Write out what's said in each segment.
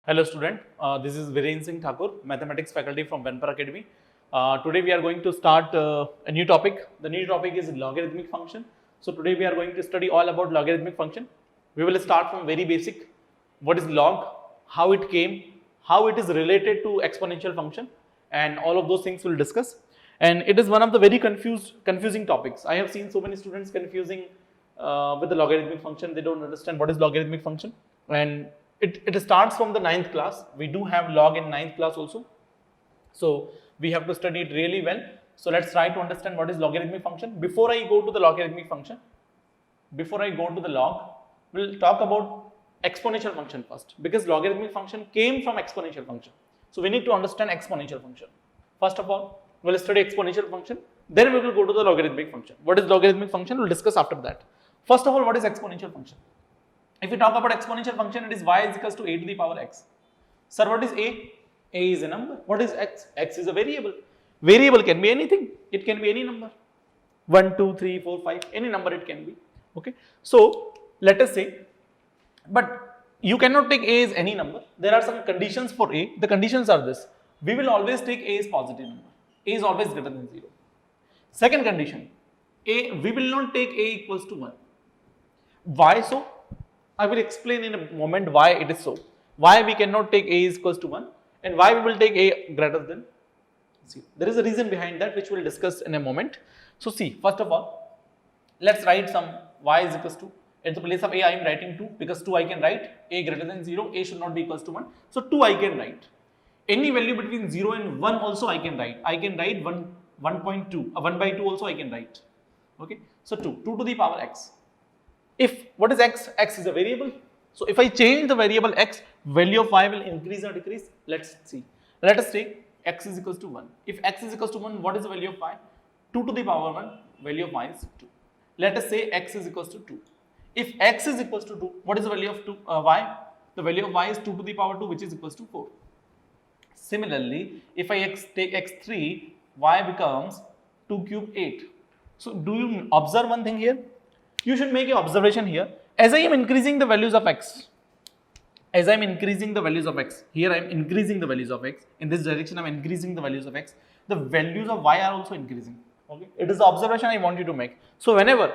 Hello student, this is Viren Singh Thakur, Mathematics faculty from Venpar Academy. Today we are going to start a new topic. The new topic is logarithmic function. So today we are going to study all about logarithmic function. We will start from very basic. What is log, how it came, how it is related to exponential function, and all of those things we'll discuss. And it is one of the very confusing topics. I have seen so many students confusing with the logarithmic function. They don't understand what is logarithmic function. And it starts from the 9th class. We do have log in 9th class also. So we have to study it really well. So let's try to understand what is logarithmic function. Before I go to the logarithmic function, before I go to the log, we'll talk about exponential function first, because logarithmic function came from exponential function. So we need to understand exponential function. First of all, we'll study exponential function, then we will go to the logarithmic function. What is logarithmic function? We'll discuss after that. First of all, what is exponential function? If we talk about exponential function, it is y is equals to a to the power x. Sir, what is a? A is a number. What is x? X is a variable. Variable can be anything. It can be any number. 1, 2, 3, 4, 5, any number it can be. Okay. So let us say, but you cannot take a as any number. There are some conditions for a. The conditions are this. We will always take a as positive number. A is always greater than 0. Second condition, we will not take a equals to 1. Why so? I will explain in a moment why it is so. Why we cannot take a is equals to 1 and why we will take a greater than 0. There is a reason behind that which we will discuss in a moment. So see, first of all, let's write some y is equals to, at the place of a I am writing 2 because 2 I can write, a greater than 0, a should not be equals to 1. So 2 I can write. Any value between 0 and 1 also I can write. I can write 1.2, 1 by 2 also I can write. Okay. So 2 to the power x. If what is x? X is a variable. So if I change the variable x, value of y will increase or decrease. Let's see. Let us take x is equals to 1. If x is equals to 1, what is the value of y? 2 to the power 1, value of y is 2. Let us say x is equals to 2. If x is equals to 2, what is the value of y? The value of y is 2 to the power 2, which is equals to 4. Similarly, if I take x3, y becomes 2 cube 8. So do you observe one thing here? You should make an observation here. As I am increasing the values of x, here I am increasing the values of x, in this direction I am increasing the values of x, the values of y are also increasing. Okay, it is the observation I want you to make. So whenever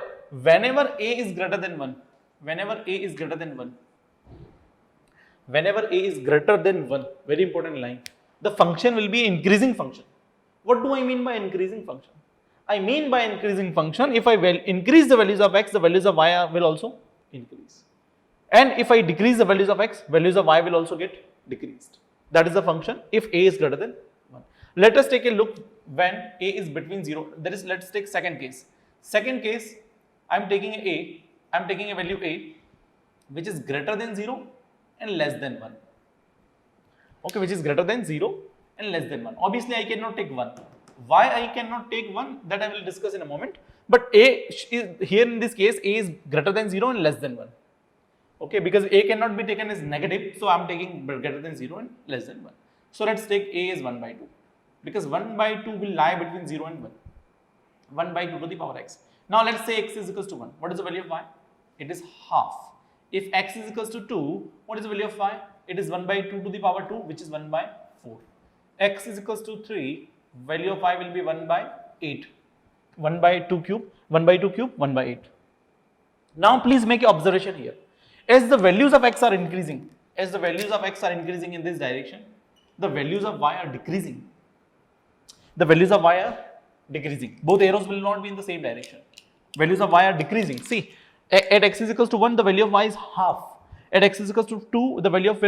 a is greater than 1, whenever a is greater than 1, very important line, the function will be increasing function. What do I mean by increasing function? I mean by increasing function, if I will increase the values of x, the values of y will also increase. And if I decrease the values of x, values of y will also get decreased. That is the function if a is greater than 1. Let us take a look when a is between 0. That is, let's take second case. Second case, I am taking a value a which is greater than 0 and less than 1. Okay, which is greater than 0 and less than 1. Obviously, I cannot take 1. Why I cannot take 1, that I will discuss in a moment. But a is here in this case, a is greater than 0 and less than 1. Okay, because a cannot be taken as negative, so I am taking greater than 0 and less than 1. So let's take a as 1 by 2, because 1 by 2 will lie between 0 and 1. 1 by 2 to the power x. Now let's say x is equals to 1. What is the value of y? It is half. If x is equals to 2, what is the value of y? It is 1 by 2 to the power 2, which is 1 by 4. X is equals to 3. Value of y will be 1 by 8. 1 by 2 cube, 1 by 2 cube, 1 by 8. Now please make an observation here. As the values of x are increasing, in this direction, the values of y are decreasing. Both arrows will not be in the same direction. Values of y are decreasing. See, at x is equals to 1, the value of y is half. At x is equals to 2, the value of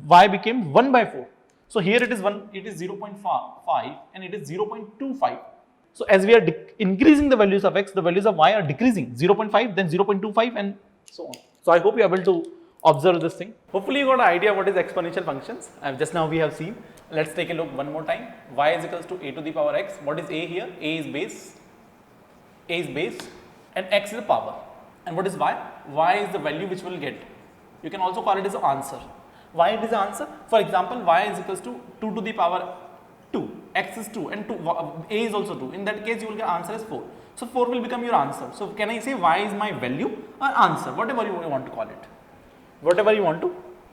y became 1 by 4. So here it is 0.5 and it is 0.25. So as we are increasing the values of x, the values of y are decreasing. 0.5, then 0.25 and so on. So I hope you are able to observe this thing. Hopefully you got an idea what is exponential functions. Just now we have seen. Let's take a look one more time. Y is equals to a to the power x. What is a here? A is base and x is the power. And what is y? Y is the value which we will get. You can also call it as an answer. Why it is the answer? For example, y is equals to 2 to the power 2, x is 2 and a is also 2. In that case, you will get answer as 4. So 4 will become your answer. So can I say y is my value or answer, whatever you want to call it.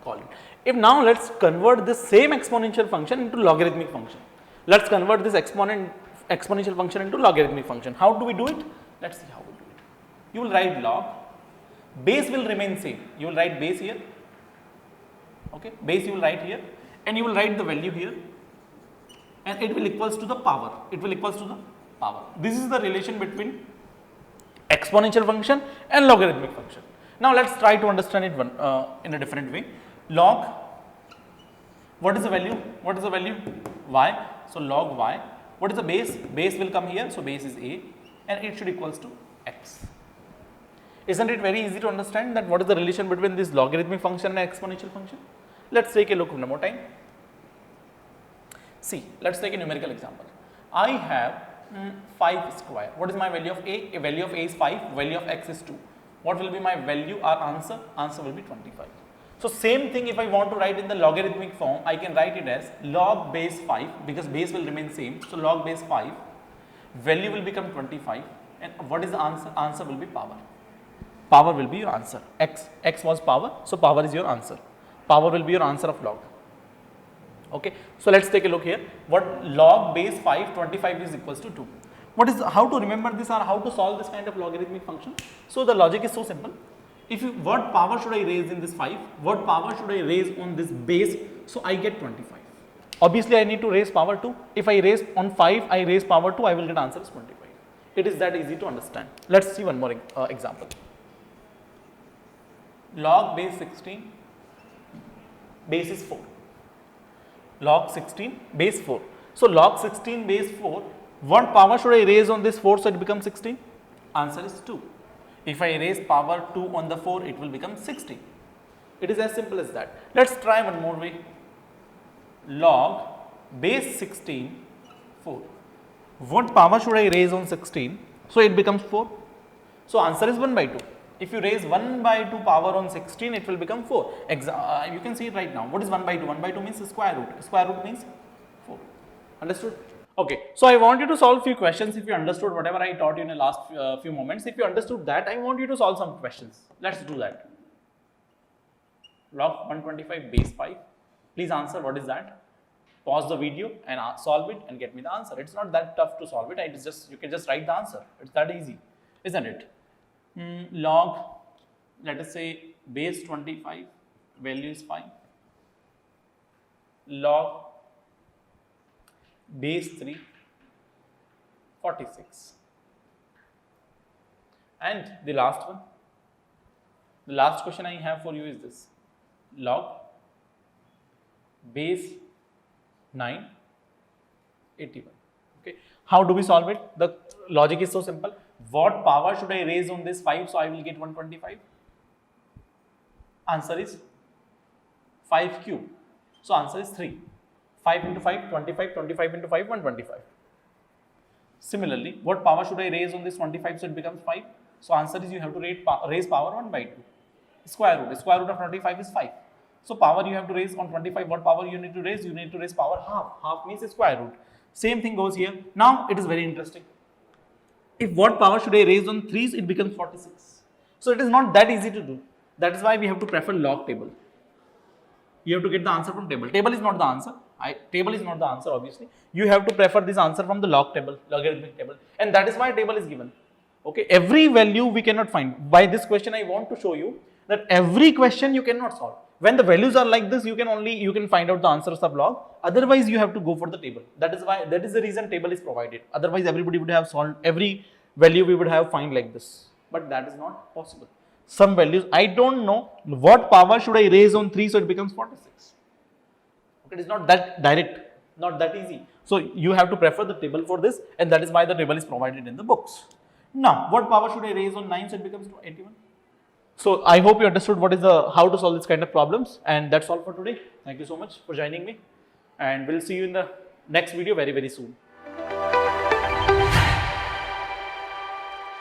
call it. If now let's convert this same exponential function into logarithmic function. Let's convert this exponential function into logarithmic function. How do we do it? Let's see how we do it. You will write log, base will remain same. You will write base here, okay, base you will write here, and you will write the value here, and it will equals to the power. It will equals to the power. This is the relation between exponential function and logarithmic function. Now let's try to understand it in a different way. Log, what is the value? What is the value? Y. So log y. What is the base? Base will come here, so base is a, and it should equals to x. Isn't it very easy to understand that what is the relation between this logarithmic function and exponential function? Let's take a look one more time. See, let's take a numerical example. I have 5 square. What is my value of a? A value of a is 5, value of x is 2. What will be my value or answer? Answer will be 25. So same thing, if I want to write in the logarithmic form, I can write it as log base 5, because base will remain same. So log base 5, value will become 25, and what is the answer? Answer will be power. Power will be your answer. X was power, so power is your answer. Power will be your answer of log. Okay, so let's take a look here. What log base 5, 25 is equals to 2. What is, how to remember this or how to solve this kind of logarithmic function? So the logic is so simple. If you, what power should I raise in this 5? What power should I raise on this base? So I get 25. Obviously I need to raise power 2. If I raise on 5, I raise power 2, I will get answer is 25. It is that easy to understand. Let's see one more example. Log base 16, base is 4. Log 16, base 4. So log 16 base 4, what power should I raise on this 4 so it becomes 16? Answer is 2. If I raise power 2 on the 4, it will become 16. It is as simple as that. Let's try one more way. Log base 16, 4. What power should I raise on 16? So it becomes 4. So answer is 1 by 2. If you raise 1 by 2 power on 16, it will become 4. You can see it right now. What is 1 by 2? 1 by 2 means square root. Square root means 4. Understood? Okay. So I want you to solve few questions if you understood whatever I taught you in the last few moments. If you understood that, I want you to solve some questions. Let's do that. Log 125 base 5. Please answer what is that. Pause the video and solve it and get me the answer. It's not that tough to solve it. It's just, you can just write the answer. It's that easy, isn't it? Log, let us say base 25, value is 5. Log base 3, 46. And the last one, the last question I have for you is this. Log base 9, 81. Okay. How do we solve it? The logic is so simple. What power should I raise on this 5 so I will get 125? Answer is 5 cube. So answer is 3. 5 into 5, 25, 25 into 5, 125. Similarly, what power should I raise on this 25 so it becomes 5? So answer is you have to raise power 1 by 2. Square root. Square root of 25 is 5. So power you have to raise on 25. What power you need to raise? You need to raise power half. Half means square root. Same thing goes here. Now it is very interesting. If what power should I raise on 3s, it becomes 46. So it is not that easy to do. That is why we have to prefer log table. You have to get the answer from table. Table is not the answer. Table is not the answer, obviously. You have to prefer this answer from the log table, logarithmic table. And that is why table is given. Okay, every value we cannot find. By this question, I want to show you that every question you cannot solve. When the values are like this, you can find out the answers of log. Otherwise, you have to go for the table. That is the reason table is provided. Otherwise, everybody would have solved every value we would have find like this. But that is not possible. Some values, I don't know what power should I raise on 3 so it becomes 46. Okay, it is not that direct, not that easy. So you have to prefer the table for this, and that is why the table is provided in the books. Now, what power should I raise on 9 so it becomes 81? So I hope you understood what is how to solve this kind of problems, and that's all for today. Thank you so much for joining me, and we'll see you in the next video very, very soon.